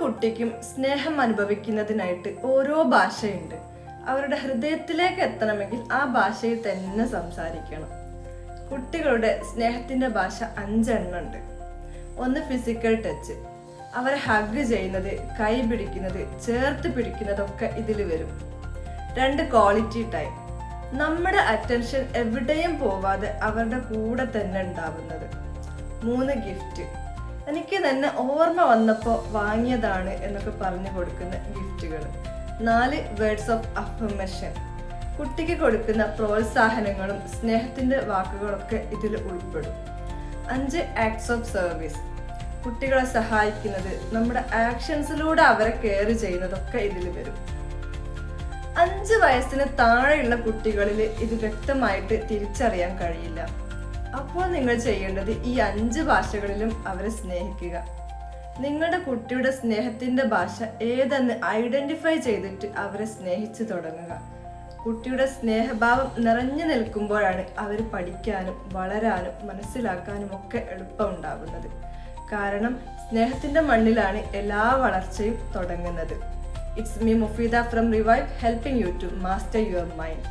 കുട്ടിക്കും സ്നേഹം അനുഭവിക്കുന്നതിനായിട്ട് ഓരോ ഭാഷയുണ്ട്. അവരുടെ ഹൃദയത്തിലേക്ക് എത്തണമെങ്കിൽ ആ ഭാഷയിൽ തന്നെ സംസാരിക്കണം. കുട്ടികളുടെ സ്നേഹത്തിന്റെ ഭാഷ 5 എണ്ണമുണ്ട്. 1 ഫിസിക്കൽ ടച്ച്. അവരെ ഹഗ് ചെയ്യുന്നത്, കൈ പിടിക്കുന്നത്, ചേർത്ത് പിടിക്കുന്നതൊക്കെ ഇതിൽ വരും. 2 ക്വാളിറ്റി ടൈം. നമ്മുടെ അറ്റൻഷൻ എവിടെയും പോവാതെ അവരുടെ കൂടെ തന്നെ ഉണ്ടാവുന്നത്. 3 ഗിഫ്റ്റ്. എനിക്ക് തന്നെ ഓർമ്മ വന്നപ്പോൾ വാങ്ങിയതാണ് എന്നൊക്കെ പറഞ്ഞു കൊടുക്കുന്ന ഗിഫ്റ്റുകൾ. 4 വേർഡ്സ് ഓഫ് അഫർമേഷൻ. കുട്ടിക്ക് കൊടുക്കുന്ന പ്രോത്സാഹനങ്ങളും സ്നേഹത്തിന്റെ വാക്കുകളൊക്കെ ഇതിൽ ഉൾപ്പെടും. 5 ആക്ട്സ് ഓഫ് സർവീസ്. കുട്ടികളെ സഹായിക്കുന്നത്, നമ്മുടെ ആക്ഷൻസിലൂടെ അവരെ കെയർ ചെയ്യുന്നതൊക്കെ ഇതിൽ വരും. 5 വയസ്സിന് താഴെയുള്ള കുട്ടികളിൽ ഇത് വ്യക്തമായിട്ട് തിരിച്ചറിയാൻ കഴിയില്ല. അപ്പോൾ നിങ്ങൾ ചെയ്യേണ്ടത് ഈ 5 ഭാഷകളിലും അവരെ സ്നേഹിക്കുക. നിങ്ങളുടെ കുട്ടിയുടെ സ്നേഹത്തിന്റെ ഭാഷ ഏതെന്ന് ഐഡന്റിഫൈ ചെയ്തിട്ട് അവരെ സ്നേഹിച്ചു തുടങ്ങുക. കുട്ടിയുടെ സ്നേഹഭാവം നിറഞ്ഞു നിൽക്കുമ്പോഴാണ് അവർ പഠിക്കാനും വളരാനും മനസ്സിലാക്കാനും ഒക്കെ എളുപ്പമുണ്ടാകുന്നത്. കാരണം സ്നേഹത്തിന്റെ മണ്ണിലാണ് എല്ലാ വളർച്ചയും തുടങ്ങുന്നത്. It's me Mufida from Revive, helping you to master your mind.